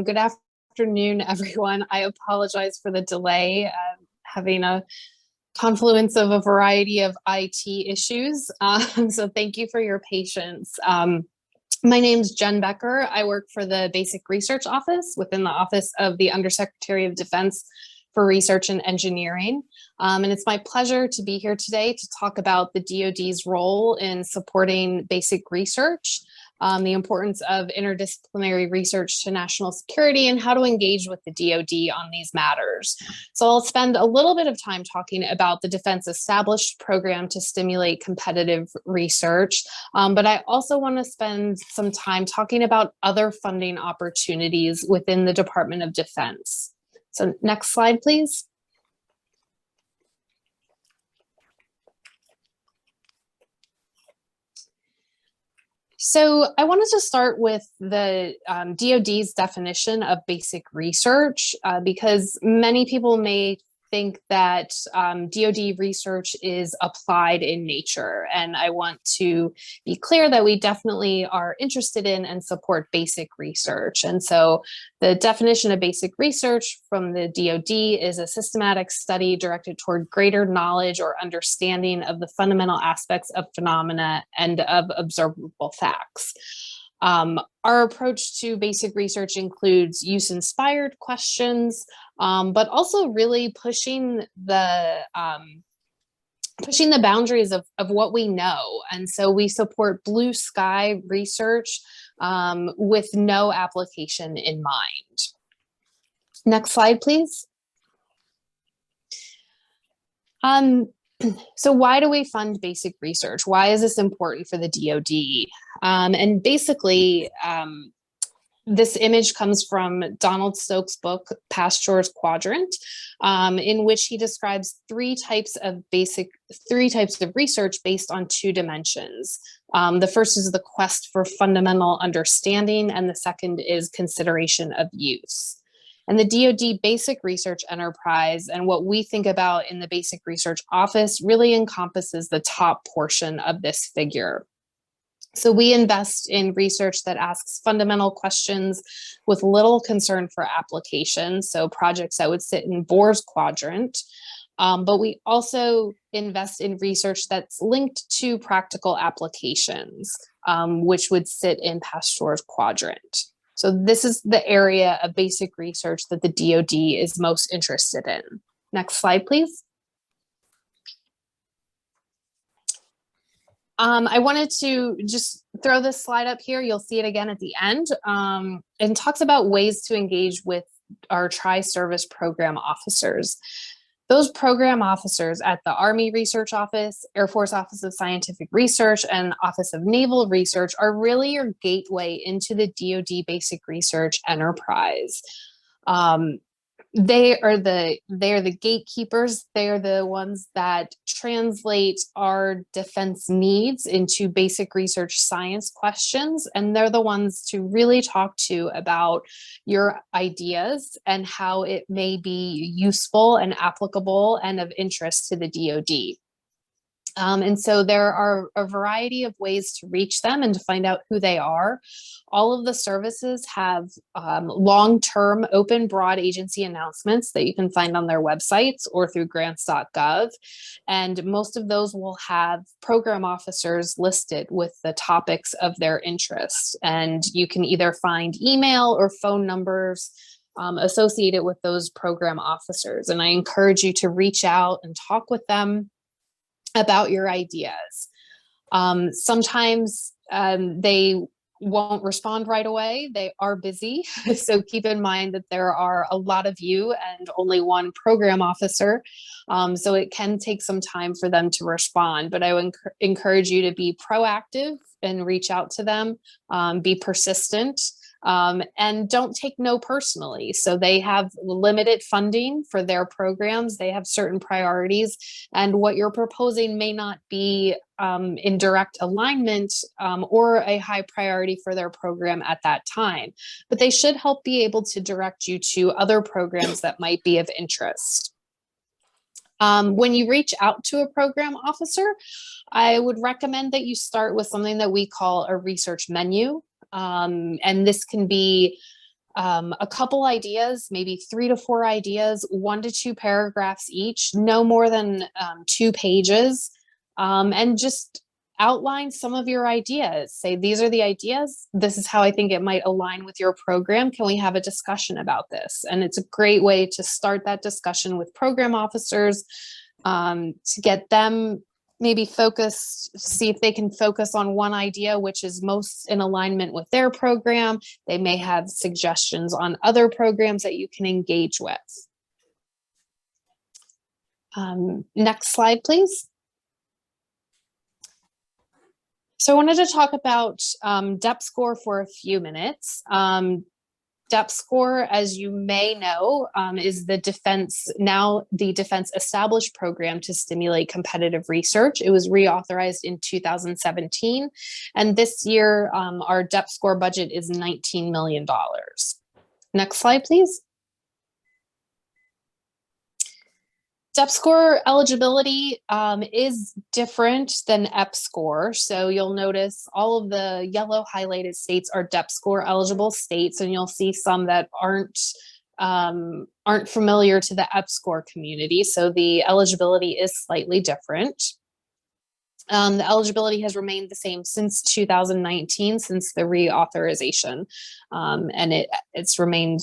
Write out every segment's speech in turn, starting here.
Good afternoon, everyone. I apologize for the delay, having a confluence of a variety of IT issues. So thank you for your patience. My name is Jen Becker. I work for the Basic Research Office within the Office of the Undersecretary of Defense for Research and Engineering. And it's my pleasure to be here today to talk about the DOD's role in supporting basic research, the importance of interdisciplinary research to national security, and how to engage with the DOD on these matters. So I'll spend a little bit of time talking about the Defense Established program to stimulate competitive research, but I also want to spend some time talking about other funding opportunities within the Department of Defense. So next slide, please. So I wanted to start with the DOD's definition of basic research, because many people may think that DOD research is applied in nature. And I want to be clear that we definitely are interested in and support basic research. And so the definition of basic research from the DOD is a systematic study directed toward greater knowledge or understanding of the fundamental aspects of phenomena and of observable facts. Our approach to basic research includes use-inspired questions, but also really pushing the boundaries of what we know. And so we support blue sky research with no application in mind. Next slide, please. So why do we fund basic research? Why is this important for the DOD? And basically, this image comes from Donald Stokes' book, Pasteur's Quadrant, in which he describes three types of research based on two dimensions. The first is the quest for fundamental understanding, and the second is consideration of use. And the DoD Basic Research Enterprise and what we think about in the Basic Research Office really encompasses the top portion of this figure. So we invest in research that asks fundamental questions with little concern for application, so projects that would sit in Bohr's quadrant. But we also invest in research that's linked to practical applications, which would sit in Pasteur's quadrant. So this is the area of basic research that the DoD is most interested in. Next slide, please. I wanted to just throw this slide up here. You'll see it again at the end, and talks about ways to engage with our tri-service program officers. Those program officers at the Army Research Office, Air Force Office of Scientific Research, and Office of Naval Research are really your gateway into the DoD Basic Research enterprise. They are the gatekeepers. They are the ones that translate our defense needs into basic research science questions. And they're the ones to really talk to about your ideas and how it may be useful and applicable and of interest to the DoD. And so there are a variety of ways to reach them and to find out who they are. All of the services have long-term open broad agency announcements that you can find on their websites or through grants.gov. And most of those will have program officers listed with the topics of their interest. And you can either find email or phone numbers associated with those program officers. And I encourage you to reach out and talk with them about your ideas. Sometimes they won't respond right away. They are busy. So keep in mind that there are a lot of you and only one program officer. So it can take some time for them to respond, but I would encourage you to be proactive and reach out to them, be persistent. And don't take no personally. So they have limited funding for their programs. They have certain priorities, and what you're proposing may not be in direct alignment or a high priority for their program at that time. But they should help be able to direct you to other programs that might be of interest. When you reach out to a program officer, I would recommend that you start with something that we call a research menu. And this can be a couple ideas, maybe 3 to 4 ideas, 1 to 2 paragraphs each, no more than 2 pages, and just outline some of your ideas. Say, these are the ideas. This is how I think it might align with your program. Can we have a discussion about this? And it's a great way to start that discussion with program officers, to get them maybe focused, see if they can focus on one idea which is most in alignment with their program. They may have suggestions on other programs that you can engage with. Next slide, please. So I wanted to talk about DEPSCoR for a few minutes. DEPSCoR, as you may know, is the defense established program to stimulate competitive research. It was reauthorized in 2017. And this year, our DEPSCoR budget is $19 million. Next slide, please. DEPSCoR eligibility is different than EPSCoR. So you'll notice all of the yellow highlighted states are DEPSCoR eligible states, and you'll see some that aren't familiar to the EPSCoR community. So the eligibility is slightly different. The eligibility has remained the same since 2019, since the reauthorization, and it's remained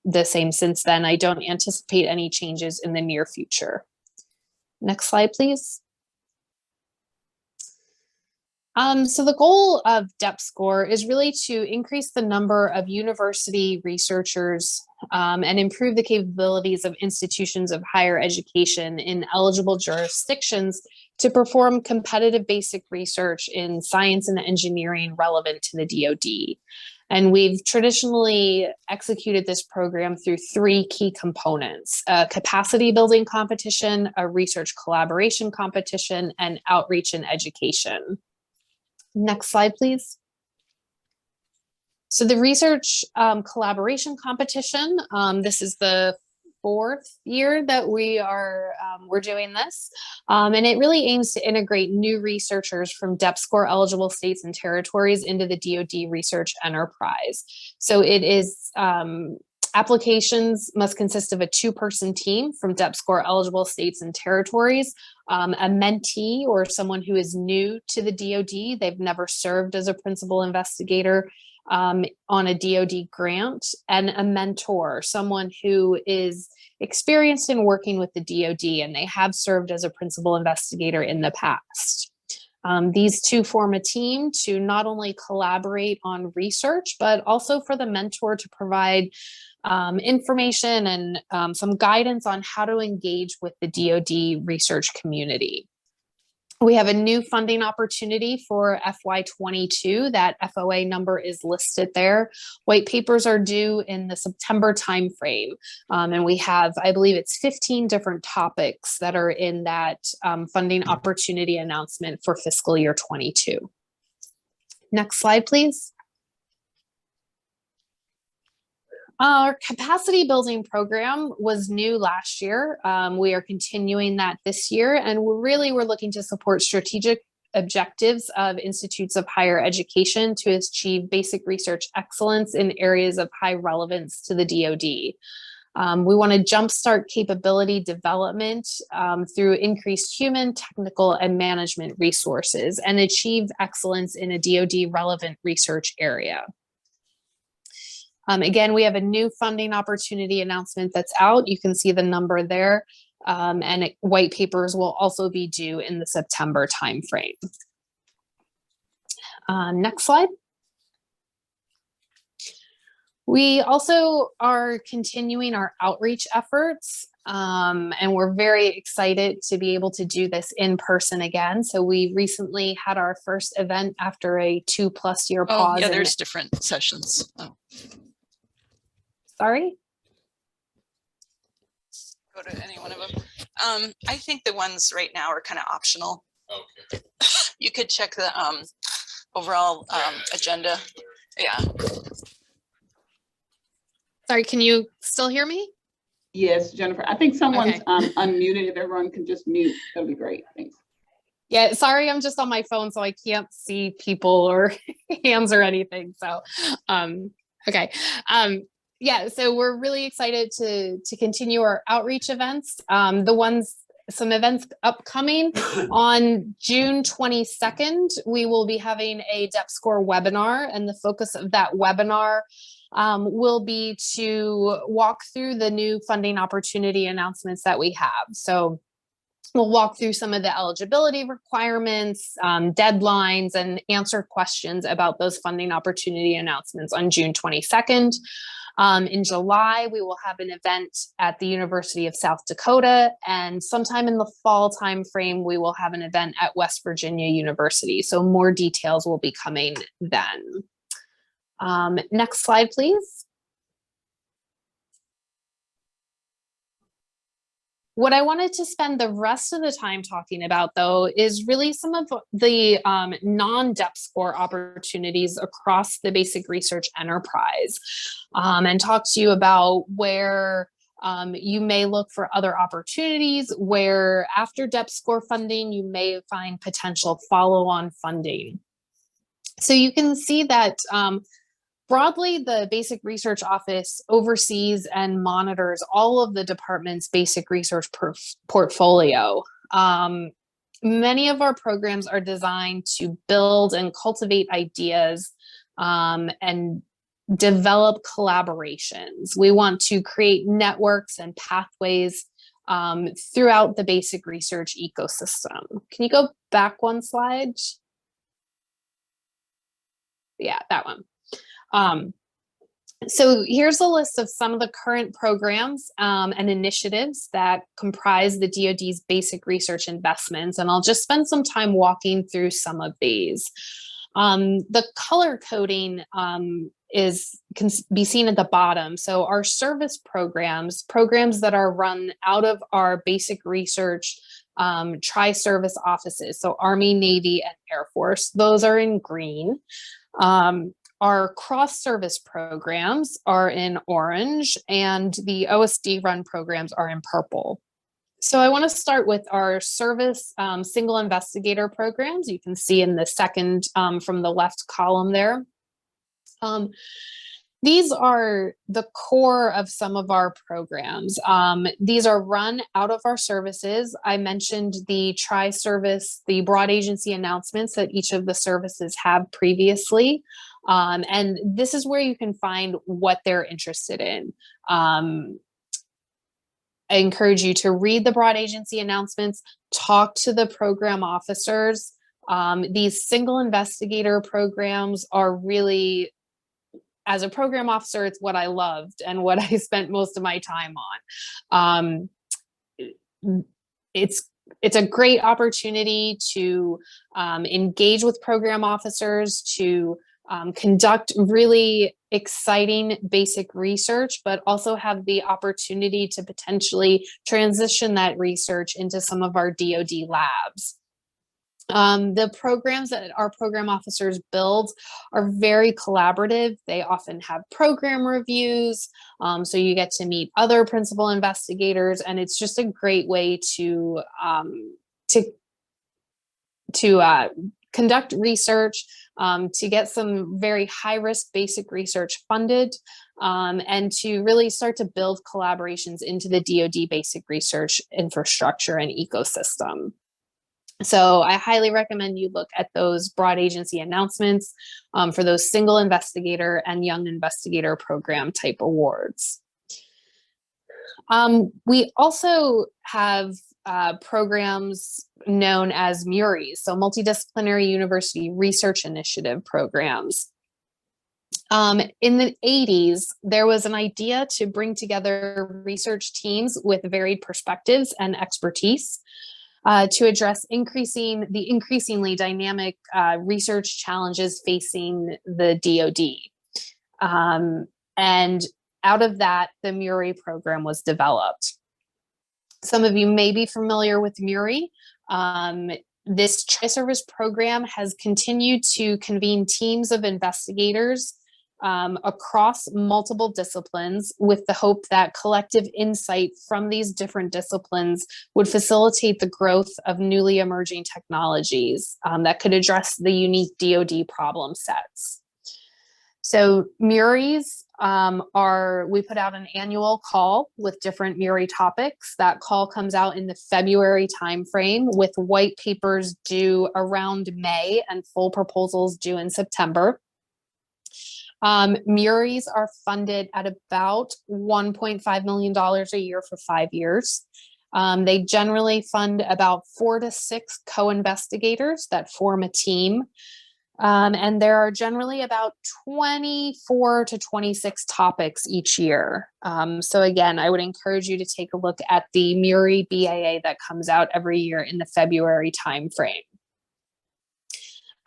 the same since then. I don't anticipate any changes in the near future. Next slide, please. So the goal of DEPSCoR is really to increase the number of university researchers and improve the capabilities of institutions of higher education in eligible jurisdictions to perform competitive basic research in science and engineering relevant to the DOD. And we've traditionally executed this program through 3 key components: a capacity building competition, a research collaboration competition, and outreach and education. Next slide, please. So the research collaboration competition, this is the 4th year that we're doing this, and it really aims to integrate new researchers from DEPSCoR eligible states and territories into the DoD research enterprise. So it is applications must consist of a 2-person team from DEPSCoR eligible states and territories, a mentee or someone who is new to the DoD, they've never served as a principal investigator on a DoD grant, and a mentor, someone who is experienced in working with the DoD and they have served as a principal investigator in the past. These 2 form a team to not only collaborate on research, but also for the mentor to provide information and some guidance on how to engage with the DoD research community. We have a new funding opportunity for FY22. That FOA number is listed there. White papers are due in the September timeframe. And we have, I believe it's 15 different topics that are in that funding opportunity announcement for fiscal year 22. Next slide, please. Our capacity building program was new last year. We are continuing that this year, and we're looking to support strategic objectives of institutes of higher education to achieve basic research excellence in areas of high relevance to the DoD. We want to jumpstart capability development through increased human, technical, and management resources and achieve excellence in a DoD relevant research area. Again, we have a new funding opportunity announcement that's out. You can see the number there, and white papers will also be due in the September timeframe. Next slide. We also are continuing our outreach efforts, and we're very excited to be able to do this in person again. So we recently had our first event after a 2+ year pause. Yeah, there's different sessions. Oh. Sorry? Go to any one of them. I think the ones right now are kind of optional. Okay. You could check the overall agenda. Yeah. Sorry, can you still hear me? Yes, Jennifer. I think someone's unmuted. If everyone can just mute, that'll be great. Thanks. Yeah, sorry, I'm just on my phone, so I can't see people or hands or anything. So Okay. Yeah, so we're really excited to continue our outreach events. Some events upcoming on June 22nd, we will be having a EPSCoR webinar, and the focus of that webinar will be to walk through the new funding opportunity announcements that we have. So we'll walk through some of the eligibility requirements, deadlines, and answer questions about those funding opportunity announcements on June 22nd. In July, we will have an event at the University of South Dakota, and sometime in the fall timeframe, we will have an event at West Virginia University. So more details will be coming then. Next slide, please. What I wanted to spend the rest of the time talking about, though, is really some of the non-EPSCoR opportunities across the basic research enterprise, and talk to you about where you may look for other opportunities, where after EPSCoR funding, you may find potential follow-on funding. So you can see that broadly, the Basic Research Office oversees and monitors all of the department's basic research portfolio. Many of our programs are designed to build and cultivate ideas and develop collaborations. We want to create networks and pathways throughout the basic research ecosystem. Can you go back one slide? Yeah, that one. So here's a list of some of the current programs and initiatives that comprise the DoD's basic research investments, and I'll just spend some time walking through some of these. The color coding can be seen at the bottom. So our service programs that are run out of our basic research tri-service offices, so Army, Navy, and Air Force, those are in green. Our cross-service programs are in orange, and the OSD run programs are in purple. So I want to start with our service single investigator programs. You can see in the second from the left column there. These are the core of some of our programs. These are run out of our services. I mentioned the tri-service, the broad agency announcements that each of the services have previously. And this is where you can find what they're interested in. I encourage you to read the broad agency announcements, talk to the program officers. These single investigator programs are really, as a program officer, it's what I loved and what I spent most of my time on. It's a great opportunity to engage with program officers, to conduct really exciting basic research, but also have the opportunity to potentially transition that research into some of our DoD labs. The programs that our program officers build are very collaborative. They often have program reviews, so you get to meet other principal investigators, and it's just a great way to conduct research, to get some very high-risk basic research funded, and to really start to build collaborations into the DoD basic research infrastructure and ecosystem. So I highly recommend you look at those broad agency announcements for those single investigator and young investigator program type awards. We also have programs known as MURIs, so Multidisciplinary University Research Initiative programs. In the 80s, there was an idea to bring together research teams with varied perspectives and expertise to address the increasingly dynamic research challenges facing the DoD. And out of that, the MURI program was developed. Some of you may be familiar with MURI. This tri-service program has continued to convene teams of investigators across multiple disciplines with the hope that collective insight from these different disciplines would facilitate the growth of newly emerging technologies that could address the unique DoD problem sets. So MURIs we put out an annual call with different MURI topics. That call comes out in the February timeframe with white papers due around May and full proposals due in September. MURIs are funded at about $1.5 million a year for 5 years. They generally fund about 4 to 6 co-investigators that form a team. And there are generally about 24 to 26 topics each year. So again, I would encourage you to take a look at the MURI BAA that comes out every year in the February timeframe.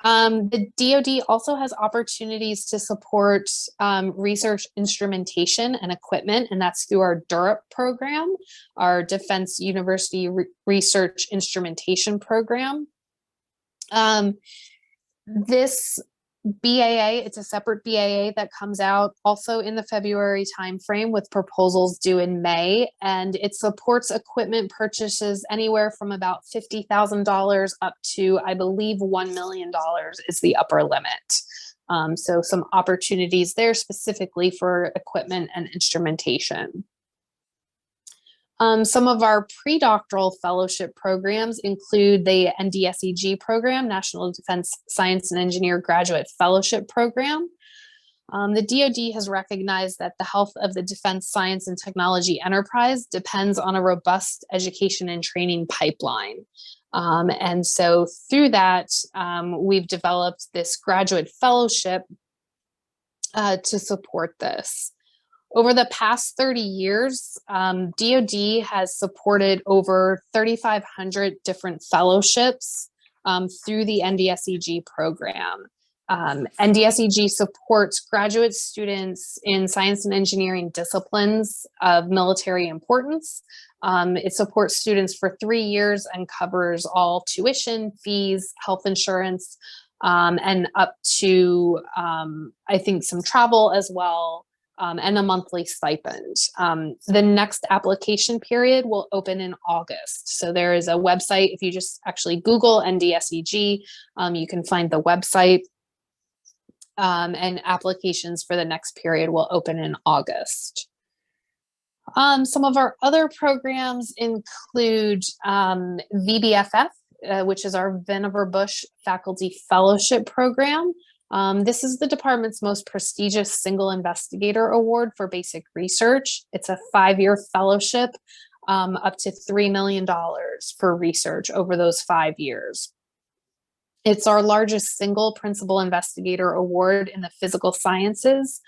The DOD also has opportunities to support research instrumentation and equipment, and that's through our DURIP program, our Defense University Research Instrumentation Program. This BAA, it's a separate BAA that comes out also in the February timeframe with proposals due in May, and it supports equipment purchases anywhere from about $50,000 up to, I believe, $1 million is the upper limit. So some opportunities there specifically for equipment and instrumentation. Some of our pre-doctoral fellowship programs include the NDSEG program, National Defense Science and Engineer Graduate Fellowship Program. The DOD has recognized that the health of the defense science and technology enterprise depends on a robust education and training pipeline. And so through that, we've developed this graduate fellowship to support this. Over the past 30 years, DOD has supported over 3,500 different fellowships through the NDSEG program. NDSEG supports graduate students in science and engineering disciplines of military importance. It supports students for 3 years and covers all tuition, fees, health insurance, and up to, I think, some travel as well. And a monthly stipend. The next application period will open in August. So there is a website, if you just actually Google NDSEG, you can find the website, and applications for the next period will open in August. Some of our other programs include VBFF, which is our Vannevar Bush Faculty Fellowship Program. This is the department's most prestigious single investigator award for basic research. It's a 5-year fellowship, up to $3 million for research over those 5 years. It's our largest single principal investigator award in the physical sciences.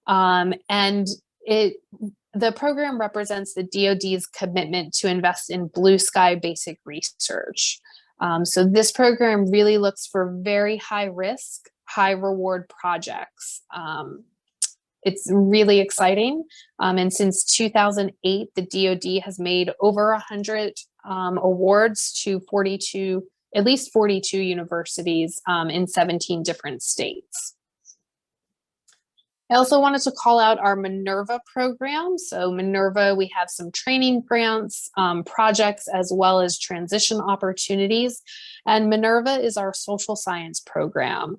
And the program represents the DOD's commitment to invest in blue sky basic research. So this program really looks for very high risk, high reward projects. It's really exciting. And since 2008, the DOD has made over 100 awards to at least 42 universities in 17 different states. I also wanted to call out our Minerva program. So Minerva, we have some training grants, projects, as well as transition opportunities. And Minerva is our social science program.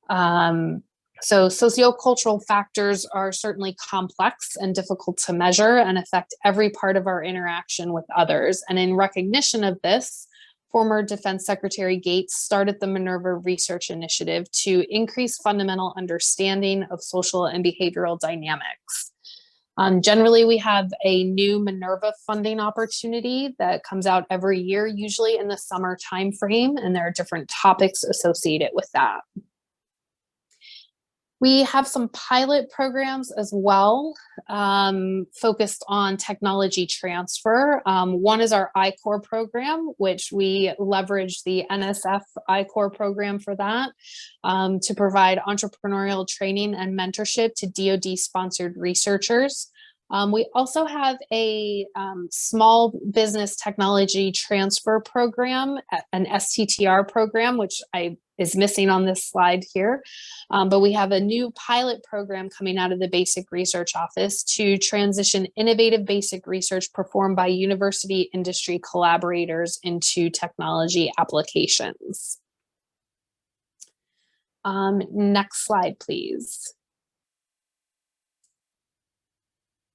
So sociocultural factors are certainly complex and difficult to measure and affect every part of our interaction with others. And in recognition of this, former Defense Secretary Gates started the Minerva Research Initiative to increase fundamental understanding of social and behavioral dynamics. Generally, we have a new Minerva funding opportunity that comes out every year, usually in the summer timeframe, and there are different topics associated with that. We have some pilot programs as well, focused on technology transfer. One is our I-Corps program, which we leverage the NSF I-Corps program for that, to provide entrepreneurial training and mentorship to DoD-sponsored researchers. We also have a small business technology transfer program, an STTR program, which is missing on this slide here. But we have a new pilot program coming out of the Basic Research Office to transition innovative basic research performed by university industry collaborators into technology applications. Next slide, please.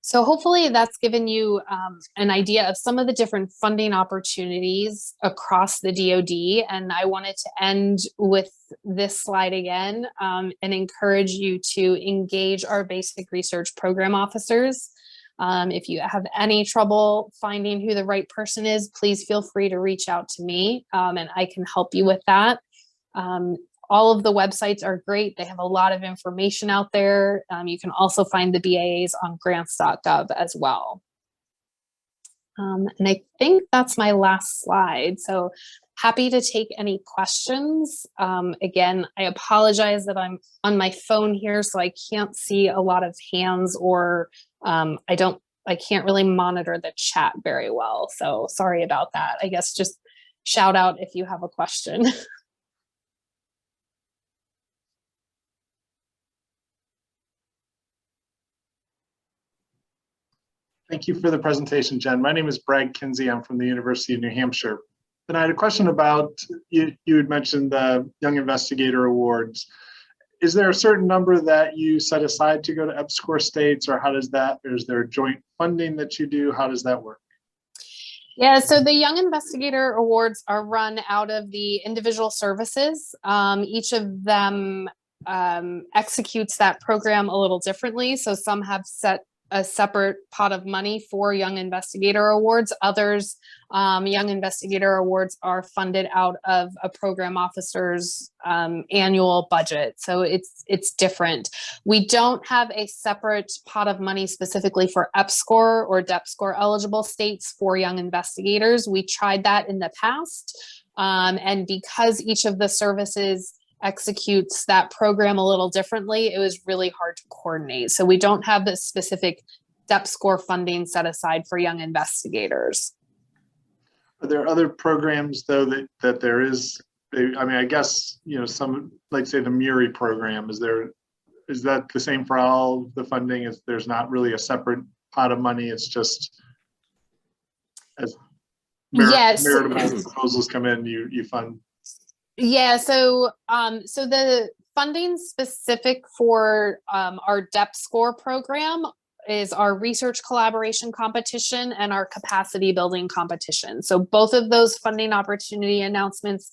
So hopefully that's given you an idea of some of the different funding opportunities across the DOD. And I wanted to end with this slide again and encourage you to engage our basic research program officers. If you have any trouble finding who the right person is, please feel free to reach out to me and I can help you with that. All of the websites are great. They have a lot of information out there. You can also find the BAAs on grants.gov as well. And I think that's my last slide. So happy to take any questions. Again, I apologize that I'm on my phone here, so I can't see a lot of hands, or I can't really monitor the chat very well. So sorry about that. I guess just shout out if you have a question. Thank you for the presentation, Jen. My name is Brad Kinsey. I'm from the University of New Hampshire. And I had a question about, you had mentioned the Young Investigator Awards. Is there a certain number that you set aside to go to EPSCoR states, or how does that, or is there joint funding that you do? How does that work? Yeah, so the Young Investigator Awards are run out of the individual services. Each of them executes that program a little differently. So some have set a separate pot of money for Young Investigator Awards. Others, Young Investigator Awards are funded out of a program officer's annual budget. So it's different. We don't have a separate pot of money specifically for EPSCoR or DEPSCoR eligible states for Young Investigators. We tried that in the past. And because each of the services executes that program a little differently, it was really hard to coordinate. So we don't have the specific DEPSCoR funding set aside for Young Investigators. Are there other programs though that there is? I mean, I guess, you know, some, like say the MURI program, is that the same for all the funding? Is there's not really a separate pot of money? It's just as meritable proposals come in, you fund. Yeah, so so the funding specific for our DEPSCoR program is our research collaboration competition and our capacity building competition. So both of those funding opportunity announcements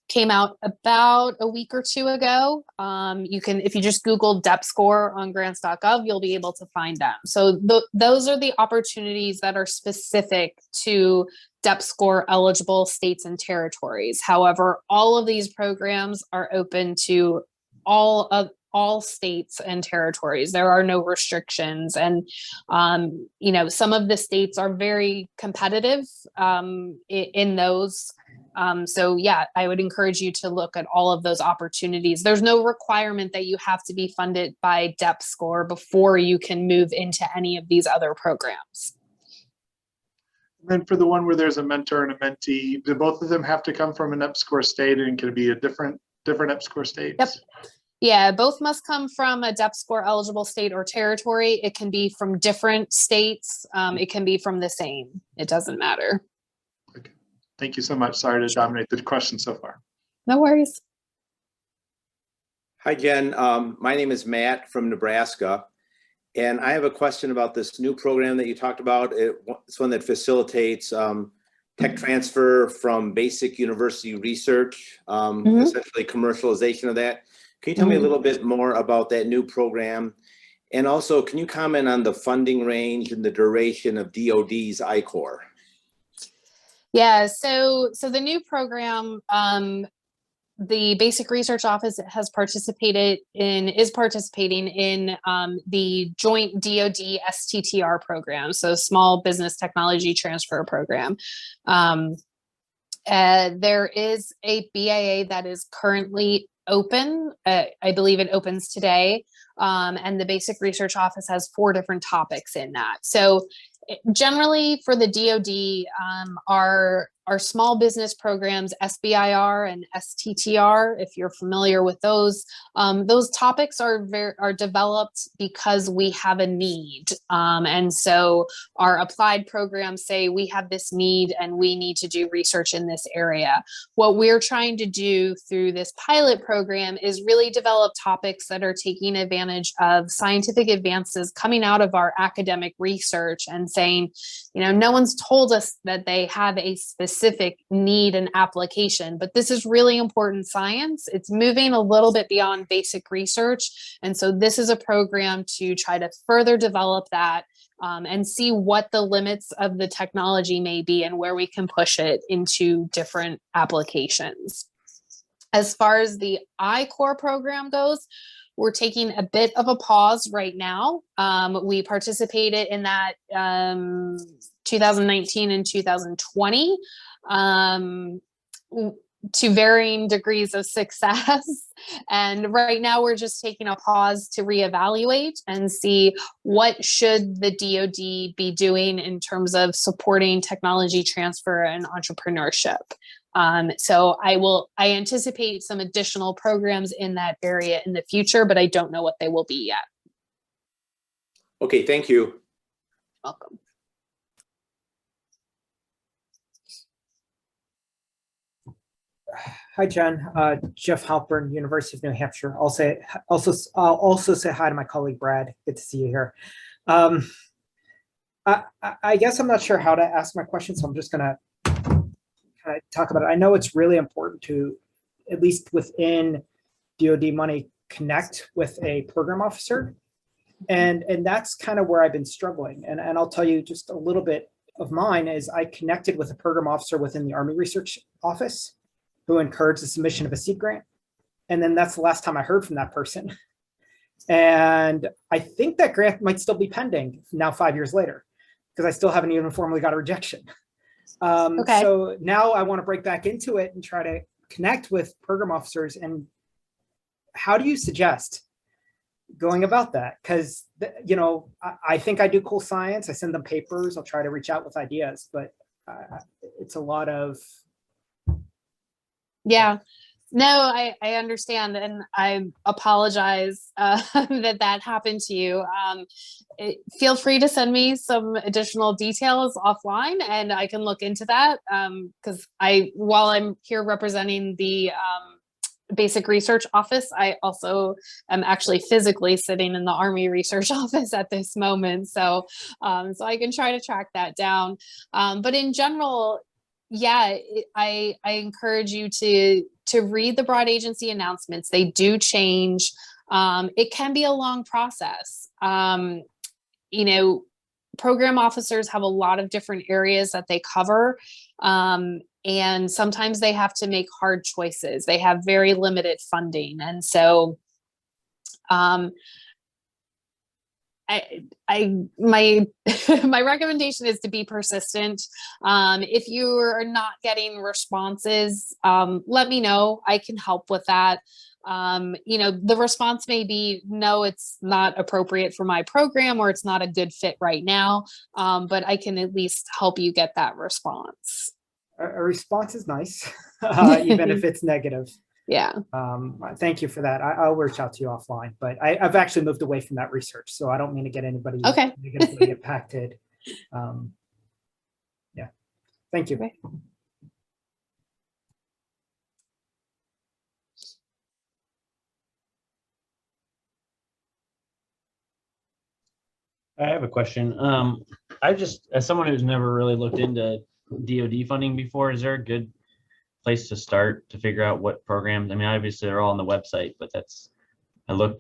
came out about a week or two ago. You can, if you just Google DEPSCoR on grants.gov, you'll be able to find them. So those are the opportunities that are specific to DEPSCoR eligible states and territories. However, all of these programs are open to all states and territories. There are no restrictions. And, you know, some of the states are very competitive in those. So yeah, I would encourage you to look at all of those opportunities. There's no requirement that you have to be funded by DEPSCoR before you can move into any of these other programs. And then for the one where there's a mentor and a mentee, do both of them have to come from an EPSCoR state, and can it be a different EPSCoR states? Yep. Yeah, both must come from a DEPSCoR eligible state or territory. It can be from different states. It can be from the same. It doesn't matter. Okay. Thank you so much. Sorry to dominate the question so far. No worries. Hi, Jen. My name is Matt from Nebraska. And I have a question about this new program that you talked about. It's one that facilitates tech transfer from basic university research, essentially commercialization of that. Can you tell me a little bit more about that new program? And also, can you comment on the funding range and the duration of DOD's I-Corps? Yeah, so the new program, the Basic Research Office is participating in the joint DOD STTR program, so Small Business Technology Transfer Program. There is a BAA that is currently open. I believe it opens today, and the Basic Research Office has 4 different topics in that. So generally for the DOD, our our small business programs, SBIR and STTR, if you're familiar with those topics are developed because we have a need. And so our applied programs say we have this need and we need to do research in this area. What we're trying to do through this pilot program is really develop topics that are taking advantage of scientific advances coming out of our academic research and saying, you know, no one's told us that they have a specific need and application, but this is really important science. It's moving a little bit beyond basic research. And so this is a program to try to further develop that and see what the limits of the technology may be and where we can push it into different applications. As far as the I-Core program goes, we're taking a bit of a pause right now. We participated in that 2019 and 2020 to varying degrees of success. And right now we're just taking a pause to reevaluate and see what should the DOD be doing in terms of supporting technology transfer and entrepreneurship. So I anticipate some additional programs in that area in the future, but I don't know what they will be yet. Okay, thank you. Welcome. Hi, Jen. Jeff Halpern, University of New Hampshire. I'll also say hi to my colleague Brad. Good to see you here. I guess I'm not sure how to ask my question, so I'm just going to kind of talk about it. I know it's really important to, at least within DOD money, connect with a program officer, and that's kind of where I've been struggling. And I'll tell you just a little bit of mine is I connected with a program officer within the Army Research Office who encouraged the submission of a seed grant. And then that's the last time I heard from that person. And I think that grant might still be pending now 5 years later, because I still haven't even formally got a rejection. Okay. So now I want to break back into it and try to connect with program officers. And how do you suggest going about that? Because, you know, I think I do cool science. I send them papers. I'll try to reach out with ideas, but it's a lot of... Yeah, no, I understand. And I apologize that happened to you. Feel free to send me some additional details offline and I can look into that. Because while I'm here representing the Basic Research Office, I also am actually physically sitting in the Army Research Office at this moment. So I can try to track that down. But in general, yeah, I encourage you to read the broad agency announcements. They do change. It can be a long process. You know, program officers have a lot of different areas that they cover. And sometimes they have to make hard choices. They have very limited funding. And so my recommendation is to be persistent. If you are not getting responses, let me know. I can help with that. You know, the response may be, no, it's not appropriate for my program, or it's not a good fit right now. But I can at least help you get that response. A response is nice, even if it's negative. Yeah. Thank you for that. I'll reach out to you offline, but I've actually moved away from that research, so I don't mean to get anybody negatively impacted. Yeah. Thank you. Okay. I have a question. I just, as someone who's never really looked into DOD funding before, is there a good place to start to figure out what programs? I mean, obviously they're all on the website, but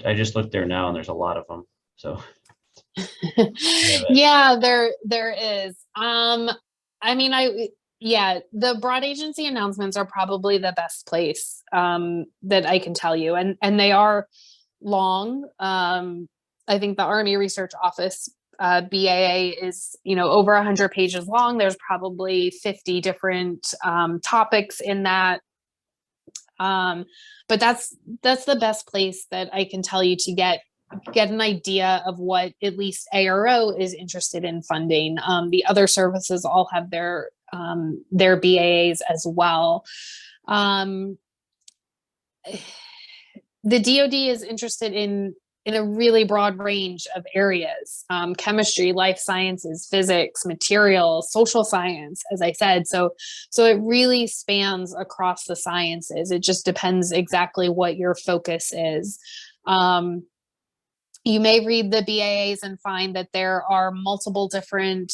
I just looked there now and there's a lot of them. So yeah, there is. I mean, the broad agency announcements are probably the best place that I can tell you, and they are long. I think the Army Research Office BAA is, you know, over 100 pages long. There's probably 50 different topics in that. But that's the best place that I can tell you to get an idea of what at least ARO is interested in funding. The other services all have their their BAAs as well. The DOD is interested in a really broad range of areas, chemistry, life sciences, physics, materials, social science, as I said. So it really spans across the sciences. It just depends exactly what your focus is. You may read the BAAs and find that there are multiple different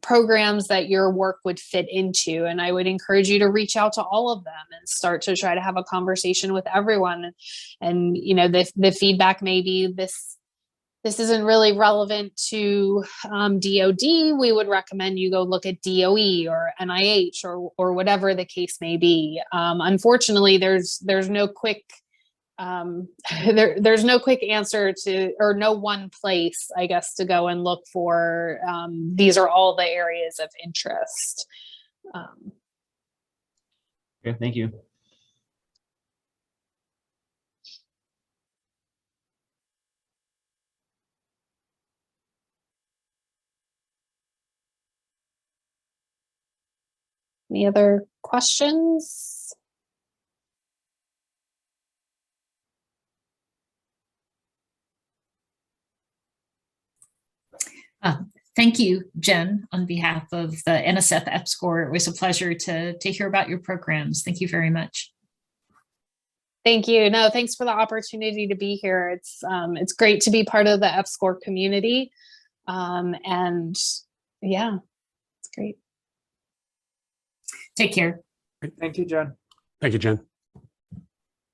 programs that your work would fit into. And I would encourage you to reach out to all of them and start to try to have a conversation with everyone. And you know, the feedback may be this isn't really relevant to DOD. We would recommend you go look at DOE or NIH or whatever the case may be. Unfortunately, there's no quick there's no quick answer to, or no one place, I guess, to go and look for. These are all the areas of interest. Okay, thank you. Any other questions? Thank you, Jen, on behalf of the NSF EPSCoR. It was a pleasure to hear about your programs. Thank you very much. Thank you. No, thanks for the opportunity to be here. It's great to be part of the EPSCoR community. And yeah, it's great. Take care. Thank you, Jen. Thank you, Jen.